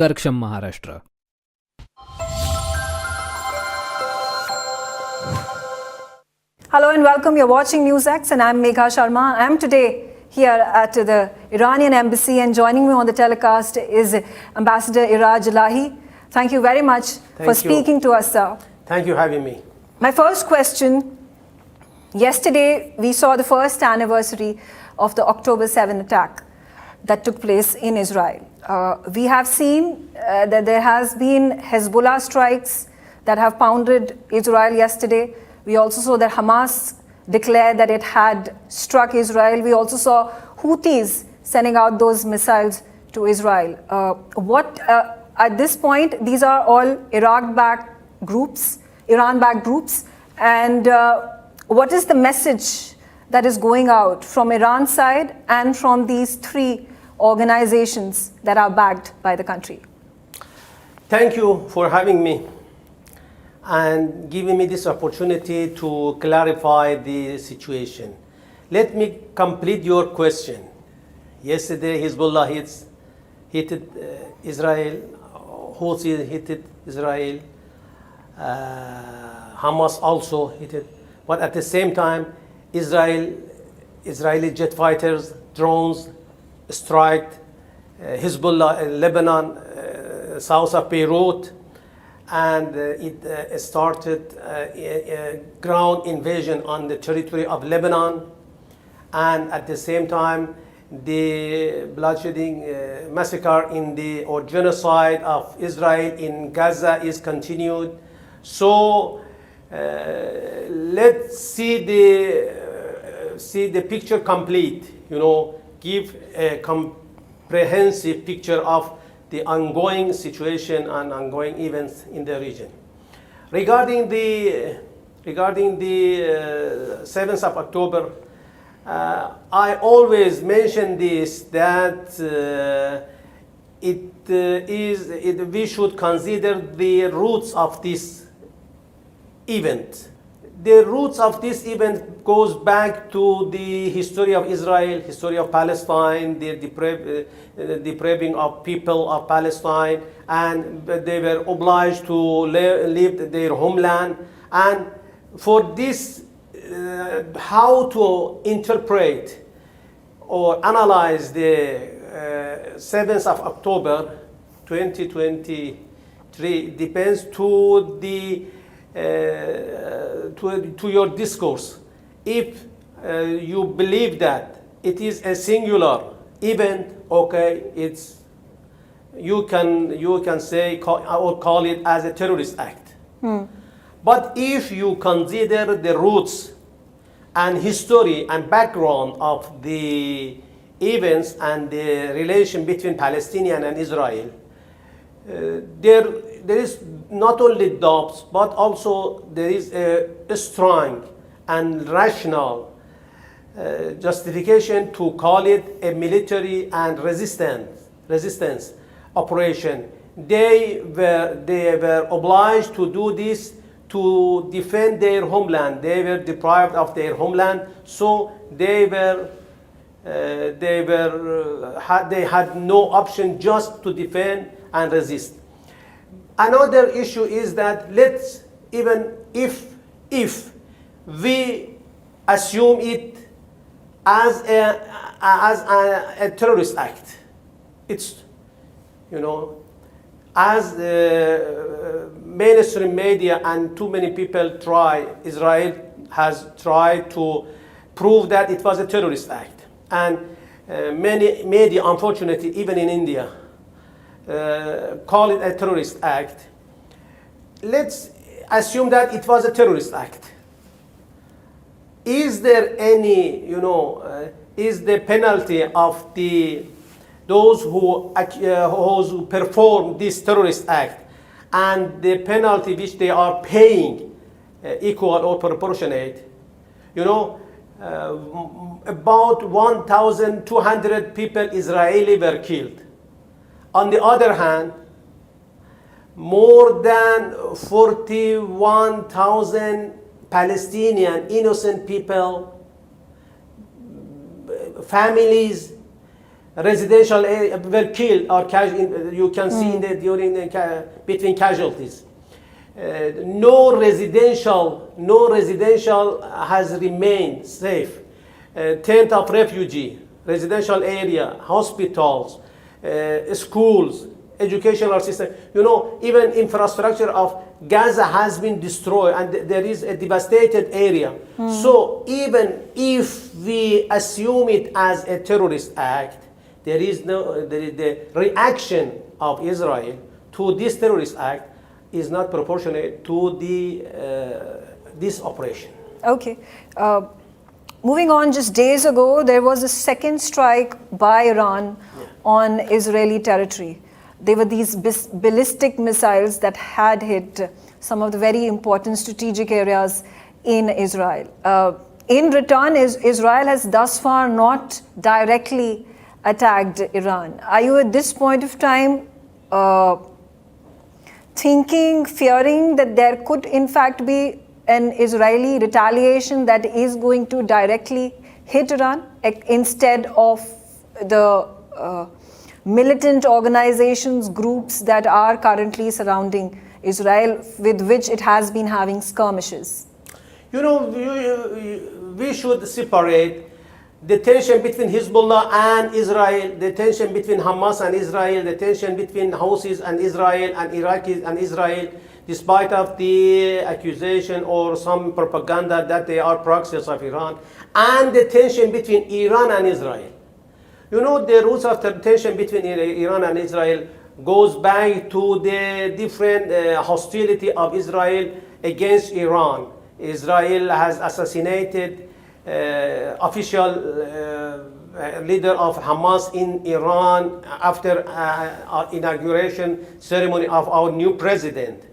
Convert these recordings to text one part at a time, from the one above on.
कर्कशम Maharashtra. Hello and welcome. You're watching NewsX and I'm Megha Sharma. I'm today here at the Iranian Embassy and joining me on the telecast is Ambassador Iraj Elahi. Thank you very much for speaking to us, sir. Thank you for having me. My first question, yesterday we saw the first anniversary of the October 7 attack that took place in Israel. We have seen that there has been Hezbollah strikes that have pounded Israel yesterday. We also saw that Hamas declared that it had struck Israel. We also saw Houthis sending out those missiles to Israel. At this point, these are all Iraq-backed groups, Iran-backed groups. And what is the message that is going out from Iran's side and from these three organizations that are backed by the country? Thank you for having me and giving me this opportunity to clarify the situation. Let me complete your question. Yesterday, Hezbollah hit Israel, Houthi hit Israel, Hamas also hit it. But at the same time, Israeli jet fighters, drones, struck Hezbollah in Lebanon, south of Beirut, and it started a ground invasion on the territory of Lebanon. And at the same time, the bloodshedding massacre or genocide of Israel in Gaza is continued. So let's see the picture complete, give a comprehensive picture of the ongoing situation and ongoing events in the region. Regarding the 7th of October, I always mention this, that we should consider the roots of this event. The roots of this event goes back to the history of Israel, history of Palestine, the depriving of people of Palestine, and they were obliged to leave their homeland. And for this, how to interpret or analyze the 7th of October 2023 depends to your discourse. If you believe that it is a singular event, okay, you can say or call it as a terrorist act. But if you consider the roots and history and background of the events and the relation between Palestinian and Israel, there is not only doubts, but also there is a strong and rational justification to call it a military and resistance operation. They were obliged to do this to defend their homeland. They were deprived of their homeland, so they had no option just to defend and resist. Another issue is that even if we assume it as a terrorist act, it's, as mainstream media and too many people Israel has tried to prove that it was a terrorist act. And many media, unfortunately, even in India, call it a terrorist act. Let's assume that it was a terrorist act. Is there any, is the penalty of those who perform this terrorist act and the penalty which they are paying equal or proportionate? About 1,200 people Israeli were killed. On the other hand, more than 41,000 Palestinian innocent people, families residential were killed or you can see in the, during the, between casualties. No residential has remained safe. Tent of refugee, residential area, hospitals, schools, educational system. You know, even infrastructure of Gaza has been destroyed, and there is a devastated area. So even if we assume it as a terrorist act, there is the reaction of Israel to this terrorist act is not proportionate to this operation. Okay. Moving on, just days ago, there was a second strike by Iran on Israeli territory. They were these ballistic missiles that had hit some of the very important strategic areas in Israel. In return, Israel has thus far not directly attacked Iran. Are you at this point of time fearing that there could in fact be an Israeli retaliation that is going to directly hit Iran instead of the militant organizations, groups that are currently surrounding Israel, with which it has been having skirmishes? You know, we should separate the tension between Hezbollah and Israel, the tension between Hamas and Israel, the tension between Houthis and Israel and Iraqis and Israel, despite of the accusation or some propaganda that they are proxies of Iran, and the tension between Iran and Israel. You know, the roots of the tension between Iran and Israel goes back to the different hostility of Israel against Iran. Israel has assassinated official leader of Hamas in Iran after inauguration ceremony of our new president.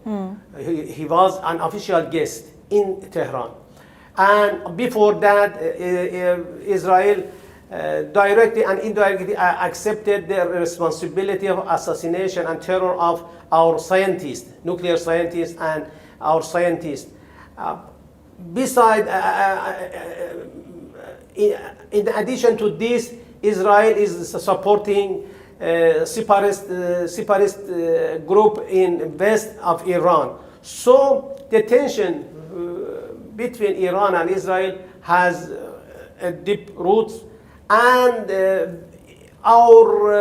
He was an official guest in Tehran. And before that, Israel directly and indirectly accepted the responsibility of assassination and terror of our scientists, nuclear scientists and our scientists. Besides, in addition to this, Israel is supporting separatist group in west of Iran. So the tension between Iran and Israel has deep roots, and our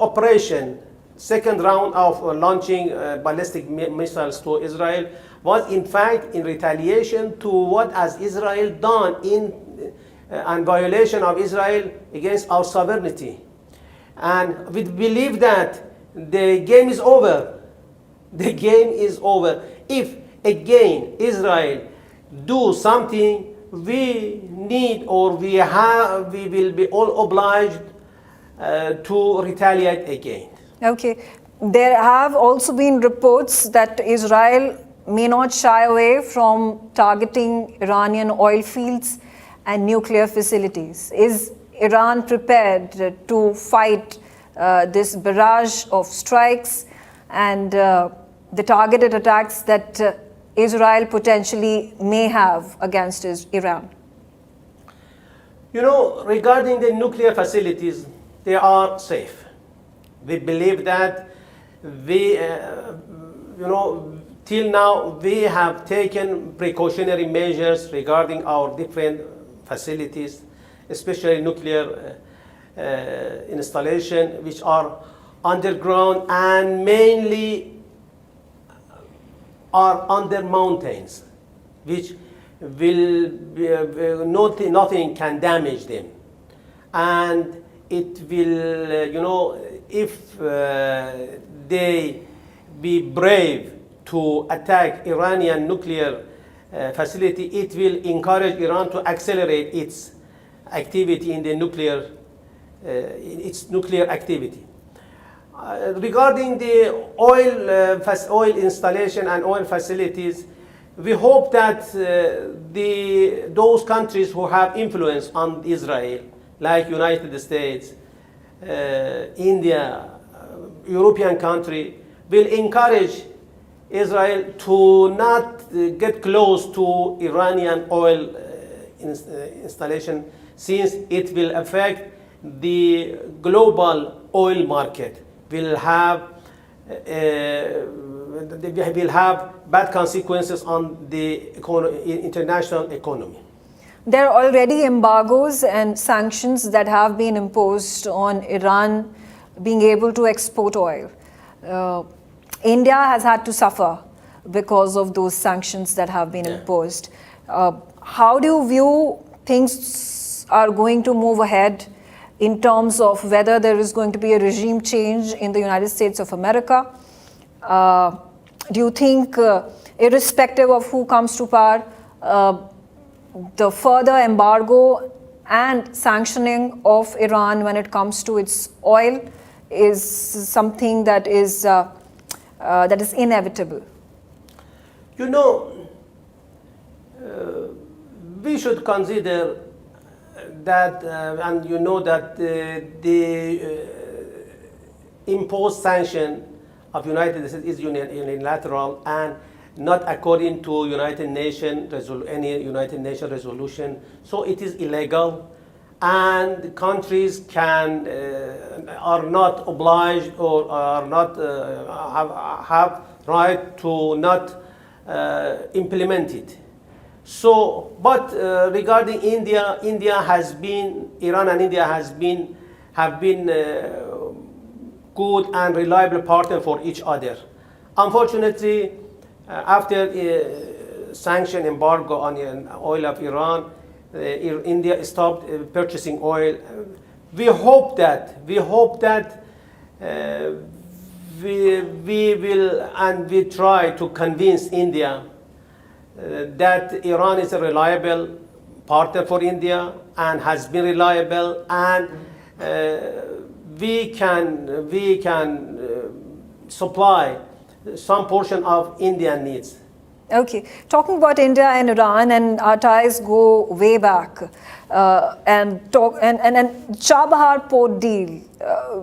operation, second round of launching ballistic missiles to Israel, was in fact in retaliation to what has Israel done in and violation of Israel against our sovereignty. And we believe that the game is over. The game is over. If again Israel do something, we need or we will be all obliged to retaliate again. Okay. There have also been reports that Israel may not shy away from targeting Iranian oil fields and nuclear facilities. Is Iran prepared to fight this barrage of strikes and the targeted attacks that Israel potentially may have against Iran? You know, regarding the nuclear facilities, they are safe. We believe that till now we have taken precautionary measures regarding our different facilities, especially nuclear installation, which are underground and mainly are under mountains, which will nothing can damage them, and it will if they be brave to attack Iranian nuclear facility, it will encourage Iran to accelerate its activity in the nuclear activity. Regarding the oil installation and oil facilities, we hope that those countries who have influence on Israel, like United States, India, European country, will encourage Israel to not get close to Iranian oil installation, since it will affect the global oil market will have bad consequences on the international economy. There are already embargoes and sanctions that have been imposed on Iran being able to export oil. India has had to suffer because of those sanctions that have been imposed. How do you view things are going to move ahead in terms of whether there is going to be a regime change in the United States of America? Do you think, irrespective of who comes to power, the further embargo and sanctioning of Iran when it comes to its oil is something that is inevitable? You know, we should consider that, and you know that the imposed sanction of United States is unilateral and not according to any United Nations resolution. So it is illegal, and countries are not obliged or are not have right to not implement it. So, but regarding India, Iran and India have been good and reliable partner for each other. Unfortunately, after sanction embargo on oil of Iran, India stopped purchasing oil. We hope that we will, and we try to convince India that Iran is a reliable partner for India and has been reliable, and we can supply some portion of Indian needs. Okay, talking about India and Iran, and our ties go way back, and Chabahar port deal,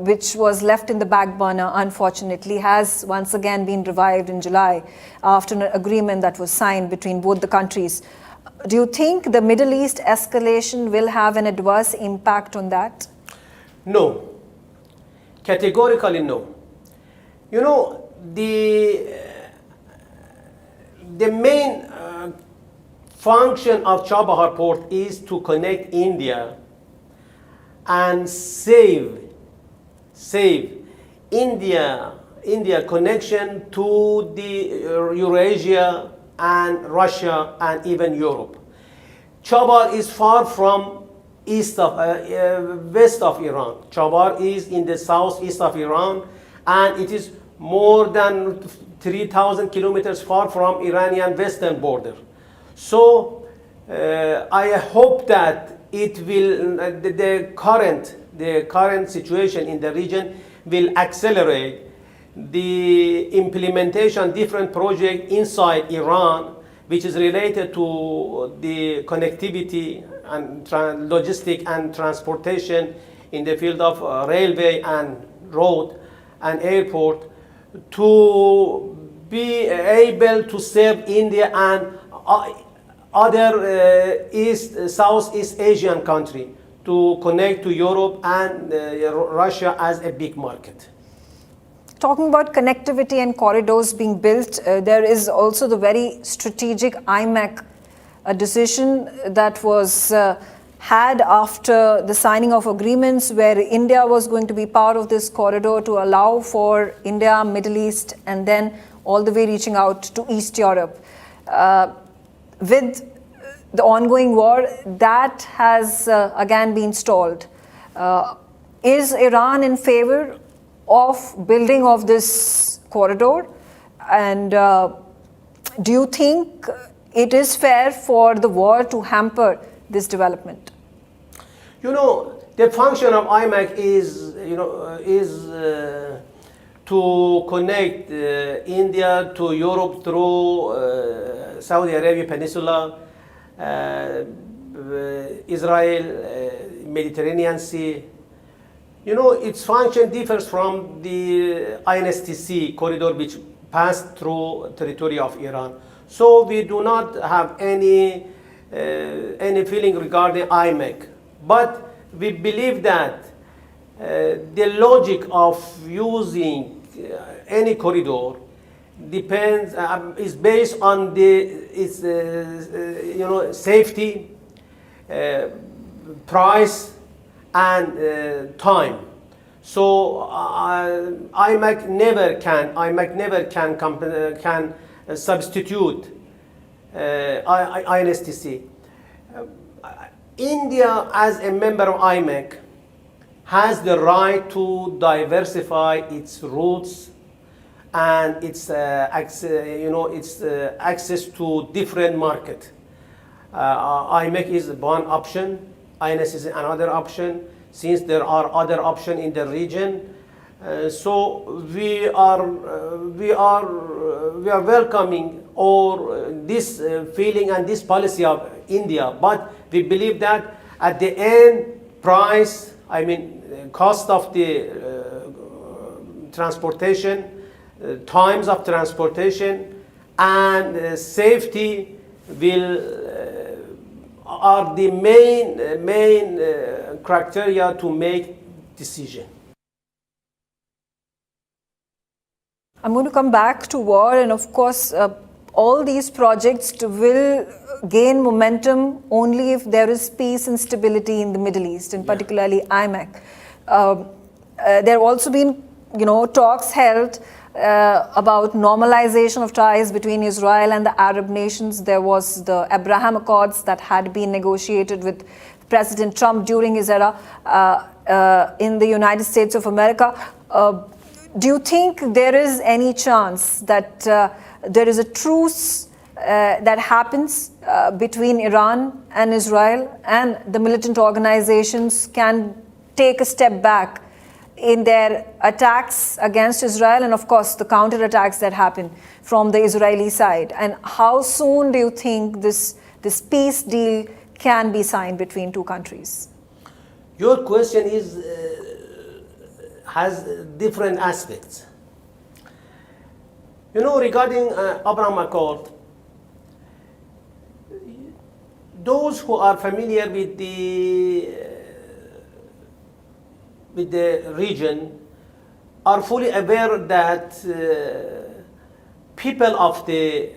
which was left in the back burner, unfortunately, has once again been revived in July after an agreement that was signed between both the countries. Do you think the Middle East escalation will have an adverse impact on that? No, categorically no. You know, the main function of Chabahar port is to connect India and save India connection to the Eurasia and Russia and even Europe. Chabahar is far from west of Iran. Chabahar is in the southeast of Iran, and it is more than 3,000 kilometers far from Iranian western border. So I hope that it will, the current situation in the region will accelerate the implementation different projects inside Iran, which is related to the connectivity and logistic and transportation in the field of railway and road and airport, to be able to serve India and other Southeast Asian country, to connect to Europe and Russia as a big market. Talking about connectivity and corridors being built, there is also the very strategic IMEC, a decision that was had after the signing of agreements where India was going to be part of this corridor to allow for India, Middle East, and then all the way reaching out to East Europe. With the ongoing war, that has again been stalled. Is Iran in favor of building of this corridor? And do you think it is fair for the war to hamper this development? You know, the function of IMEC is to connect India to Europe through Saudi Arabia Peninsula, Israel, Mediterranean Sea. You know, its function differs from the INSTC corridor, which passed through territory of Iran. So we do not have any feeling regarding IMEC. But we believe that the logic of using any corridor depends is based on its safety, price, and time. So IMEC never can substitute INSTC. India, as a member of IMEC, has the right to diversify its routes and its access to different market. IMEC is one option, INS is another option, since there are other options in the region. So we are welcoming this feeling and this policy of India, but we believe that at the end, price, cost of the transportation, times of transportation, and safety are the main criteria to make decision. I'm going to come back to war, and of course, all these projects will gain momentum only if there is peace and stability in the Middle East, and particularly IMEC. There have also been, talks held about normalization of ties between Israel and the Arab nations. There was the Abraham Accords that had been negotiated with President Trump during his era in the United States of America. Do you think there is any chance that there is a truce that happens between Iran and Israel, and the militant organizations can take a step back in their attacks against Israel, and of course the counterattacks that happen from the Israeli side? And how soon do you think this peace deal can be signed between two countries? Your question has different aspects. Regarding Abraham Accord, those who are familiar with the region are fully aware that people of the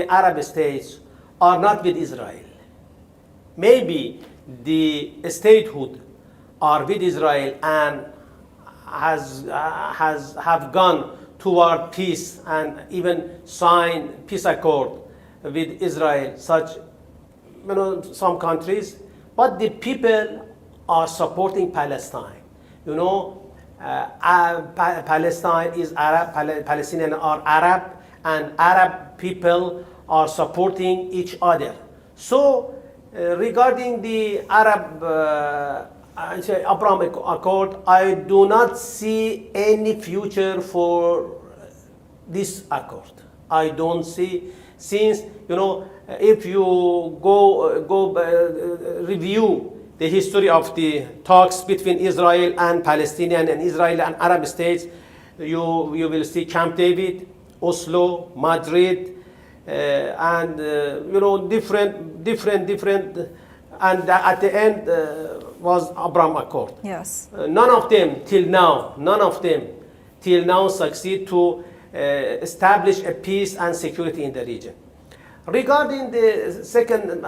Arab states are not with Israel. Maybe the statehood are with Israel and have gone toward peace and even signed peace accord with Israel, some countries, but the people are supporting Palestine. Palestine is Arab, Palestinians are Arab, and Arab people are supporting each other. So regarding the Abraham Accord, I do not see any future for this accord. I don't see, since if you go review the history of the talks between Israel and Palestinian and Israel and Arab states, you will see Camp David, Oslo, Madrid, and different, and at the end was Abraham Accord. Yes. None of them till now succeed to establish a peace and security in the region. Regarding the second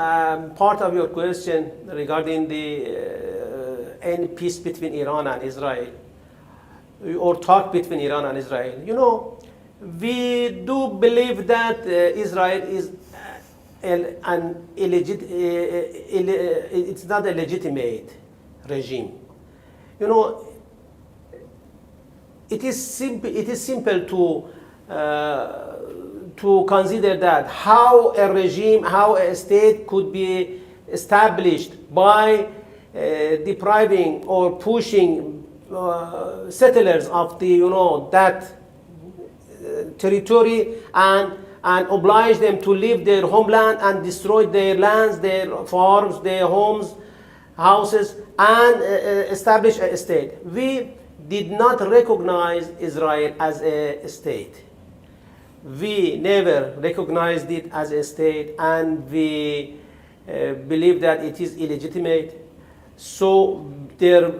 part of your question, regarding the any peace between Iran and Israel, or talk between Iran and Israel, we do believe that Israel is it's not a legitimate regime. It is simple to consider that how a state could be established by depriving or pushing settlers of that territory and oblige them to leave their homeland and destroy their lands, their farms, their homes, houses, and establish a state. We did not recognize Israel as a state. We never recognized it as a state, and we believe that it is illegitimate. So there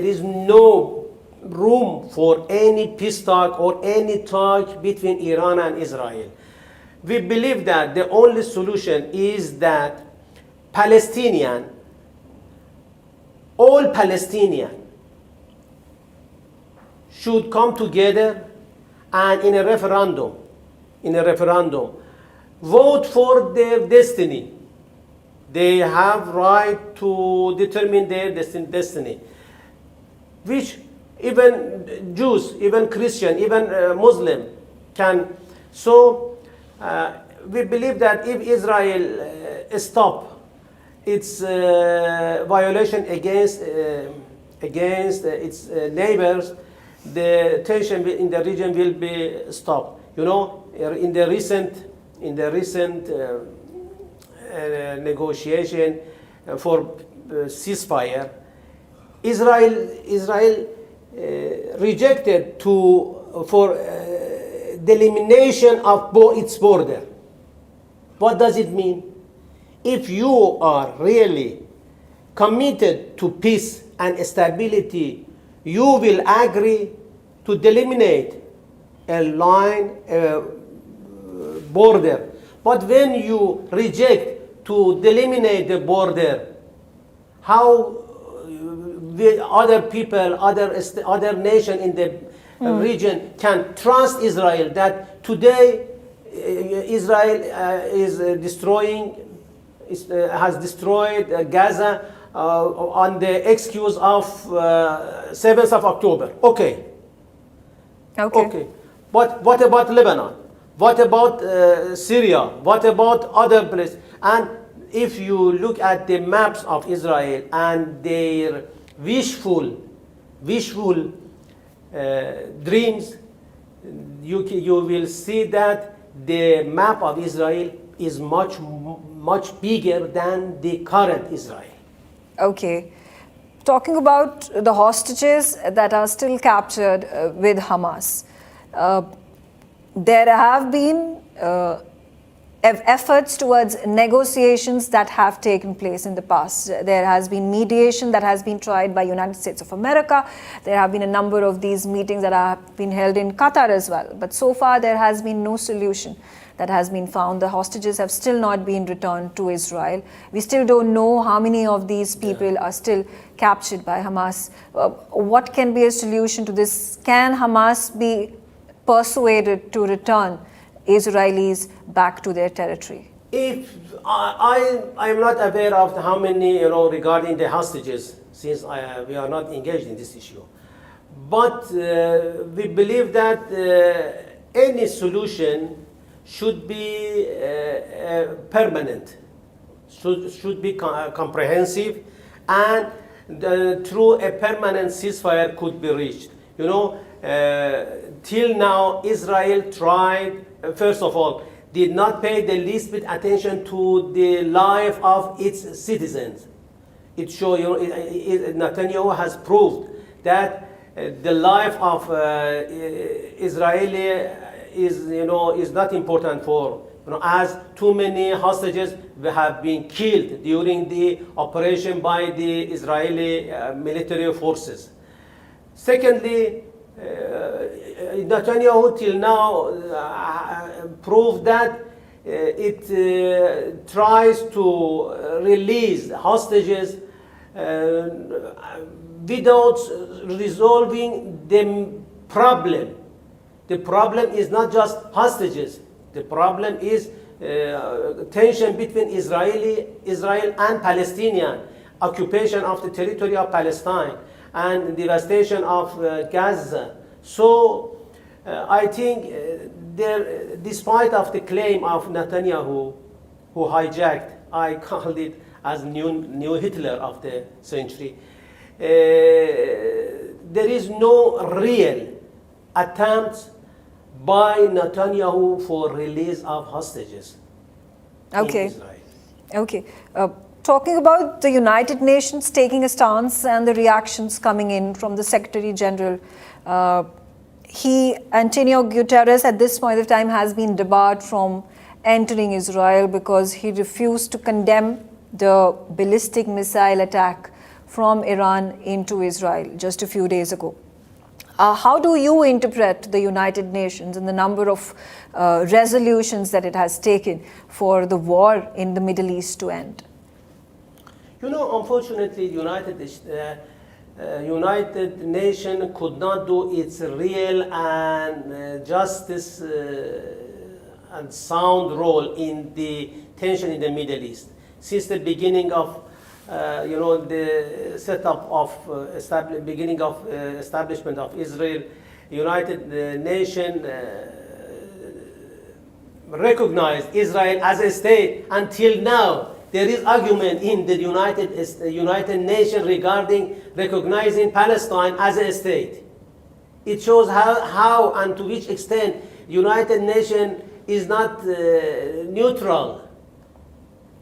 is no room for any peace talk or any talk between Iran and Israel. We believe that the only solution is that all Palestinian should come together and in a referendum, vote for their destiny. They have right to determine their destiny, which even Jews, even Christian, even Muslim can. So we believe that if Israel stop its violation against its neighbors, the tension in the region will be stopped. You know, in the recent negotiation for ceasefire, Israel rejected for the elimination of its border. What does it mean? If you are really committed to peace and stability, you will agree to eliminate a line, a border. But when you reject to eliminate the border, how the other people, other nation in the region can trust Israel that today Israel has destroyed Gaza on the excuse of 7th of October. Okay. But what about Lebanon? What about Syria? What about other places? And if you look at the maps of Israel and their wishful dreams, you will see that the map of Israel is much bigger than the current Israel. Okay. Talking about the hostages that are still captured with Hamas, there have been efforts towards negotiations that have taken place in the past. There has been mediation that has been tried by United States of America. There have been a number of these meetings that have been held in Qatar as well. But so far there has been no solution that has been found. The hostages have still not been returned to Israel. We still don't know how many of these people are still captured by Hamas. What can be a solution to this? Can Hamas be persuaded to return Israelis back to their territory? If I am not aware of how many, regarding the hostages, since we are not engaged in this issue. But we believe that any solution should be permanent, should be comprehensive, and through a permanent ceasefire could be reached. Till now, Israel tried, first of all, did not pay the least bit attention to the life of its citizens. It shows, Netanyahu has proved that the life of Israeli is not important for, as too many hostages have been killed during the operation by the Israeli military forces. Secondly, Netanyahu till now proved that it tries to release hostages without resolving the problem. The problem is not just hostages. The problem is tension between Israel and Palestinian, occupation of the territory of Palestine, and devastation of Gaza. So I think despite of the claim of Netanyahu, who hijacked, I called it as new Hitler of the century, there is no real attempt by Netanyahu for release of hostages in Israel. Okay. Talking about the United Nations taking a stance and the reactions coming in from the Secretary General, Antonio Guterres at this point of time has been debarred from entering Israel because he refused to condemn the ballistic missile attack from Iran into Israel just a few days ago. How do you interpret the United Nations and the number of resolutions that it has taken for the war in the Middle East to end? You know, unfortunately, United Nations could not do its real and justice and sound role in the tension in the Middle East. Since the beginning of the setup of establishment of Israel, United Nations recognized Israel as a state. Until now, there is argument in the United Nations regarding recognizing Palestine as a state. It shows how and to which extent United Nations is not neutral.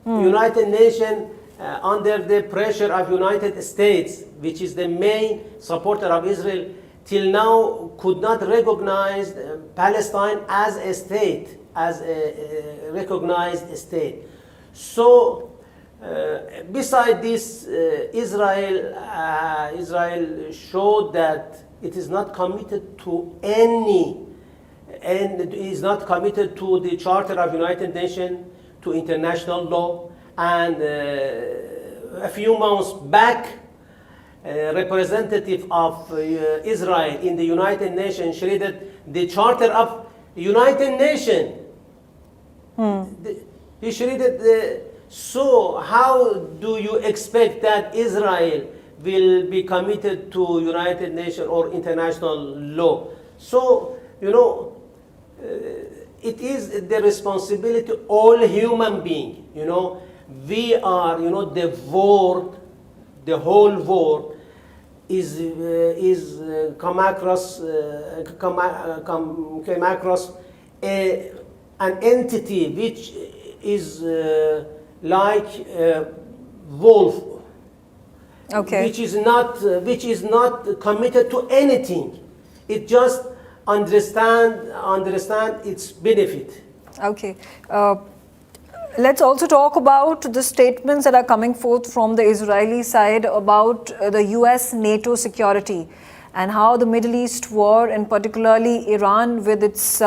United Nations, under the pressure of United States, which is the main supporter of Israel, till now could not recognize Palestine as a state, as a recognized state. So, beside this, Israel showed that it is not committed to any, and is not committed to the Charter of United Nations, to international law. And a few months back, representative of Israel in the United Nations shredded the Charter of United Nations. He shredded so how do you expect that Israel will be committed to United Nations or international law? So, you know, it is the responsibility of all human beings, you know. We are, you know, the world, the whole world is come across an entity which is like a wolf, okay, which is not committed to anything. It just understand its benefit. Okay. Let's also talk about the statements that are coming forth from the Israeli side about the US-NATO security and how the Middle East war, and particularly Iran with its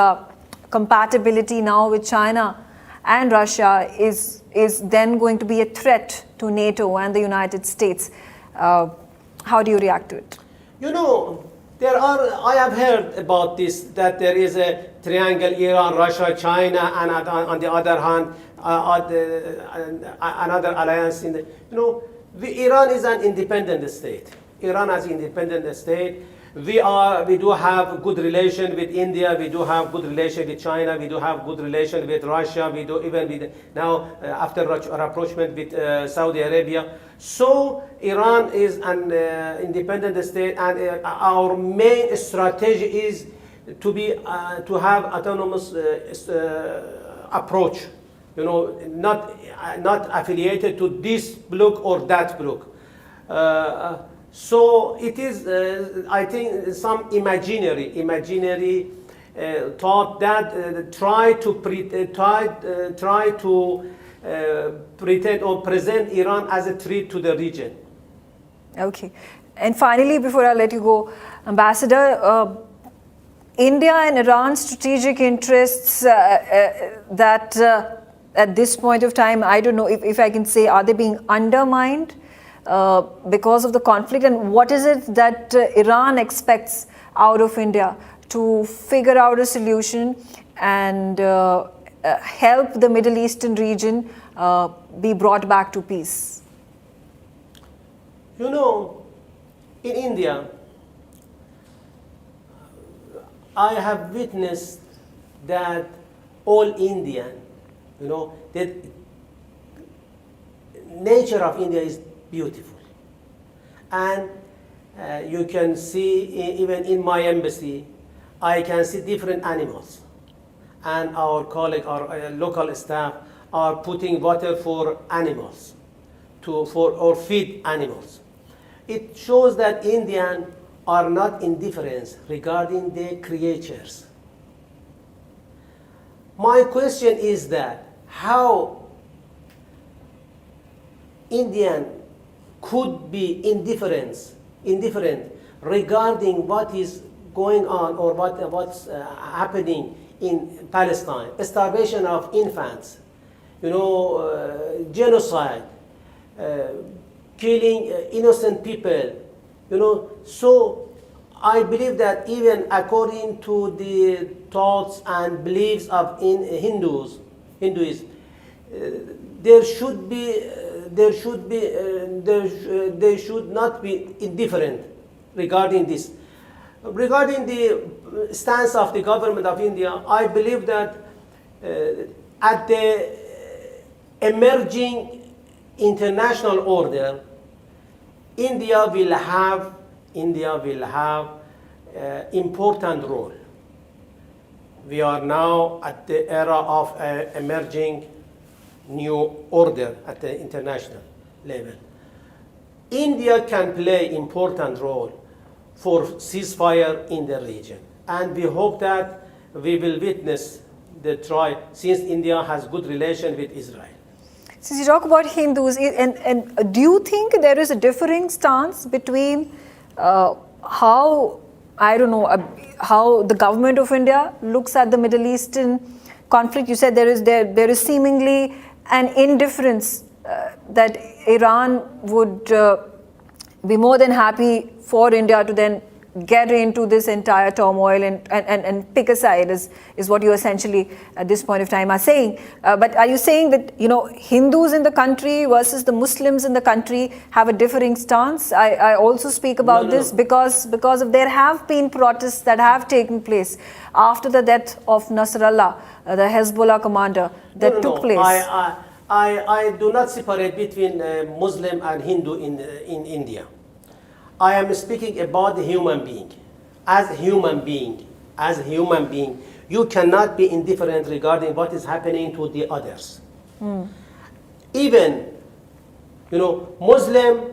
compatibility now with China and Russia, is then going to be a threat to NATO and the United States. How do you react to it? You know, I have heard about this, that there is a triangle, Iran, Russia, China, and on the other hand, another alliance in the, you know, Iran is an independent state. Iran is an independent state. We do have good relation with India. We do have good relation with China. We do have good relation with Russia. We do even with now after rapprochement with Saudi Arabia. So Iran is an independent state, and our main strategy is to have autonomous approach. You know, not affiliated to this bloc or that bloc. So it is, I think, some imaginary thought that try to pretend or present Iran as a threat to the region. Okay, and finally, before I let you go, Ambassador, India and Iran's strategic interests that at this point of time, I don't know if I can say, are they being undermined because of the conflict? And what is it that Iran expects out of India to figure out a solution and help the Middle Eastern region be brought back to peace? You know, in India, I have witnessed that all Indian, you know, the nature of India is beautiful. And you can see, even in my embassy, I can see different animals. And our colleague, our local staff, are putting water for animals, or feed animals. It shows that Indians are not indifferent regarding their creatures. My question is that how Indian could be indifferent regarding what is going on or what's happening in Palestine. Starvation of infants, genocide, killing innocent people, So I believe that even according to the thoughts and beliefs of Hinduism, they should not be indifferent regarding this. Regarding the stance of the government of India, I believe that at the emerging international order, India will have important role. We are now at the era of emerging new order at the international level. India can play important role for ceasefire in the region, and we hope that we will witness the trial since India has good relation with Israel. Since you talk about Hindus, and do you think there is a differing stance between how the government of India looks at the Middle Eastern conflict? You said there is seemingly an indifference that Iran would be more than happy for India to then get into this entire turmoil and pick a side is what you essentially at this point of time are saying. But are you saying that Hindus in the country versus the Muslims in the country have a differing stance? I also speak about this because of there have been protests that have taken place after the death of Nasrallah, the Hezbollah commander that took place. I do not separate between Muslim and Hindu in India. I am speaking about the human being. As a human being, you cannot be indifferent regarding what is happening to the others. Even, Muslim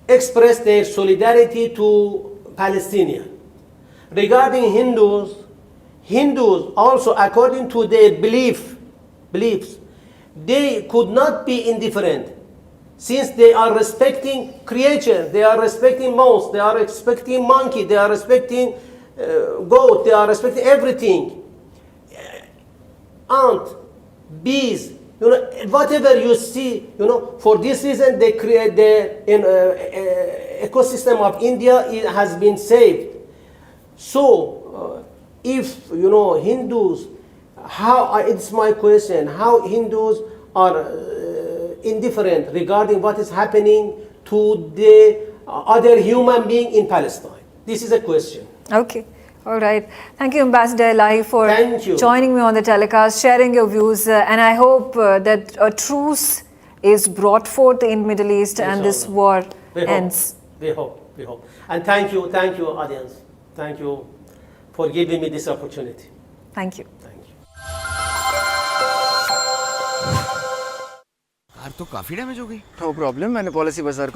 express their solidarity to Palestinians. Regarding Hindus also, according to their beliefs, they could not be indifferent. Since they are respecting creature, they are respecting mouse, they are respecting monkey, they are respecting goat, they are respecting everything. Ant, bees, whatever you see, for this reason they create the ecosystem of India has been saved. So, if Hindus, it's my question, how Hindus are indifferent regarding what is happening to the other human being in Palestine? This is a question. Okay. All right. Thank you, Ambassador Elahi, for joining me on the telecast, sharing your views, and I hope that a truce is brought forth in Middle East and this war ends. We hope. And thank you, audience. Thank you for giving me this opportunity. Thank you. यार तो काफी damage हो गई। No problem, मैंने policy बाजार को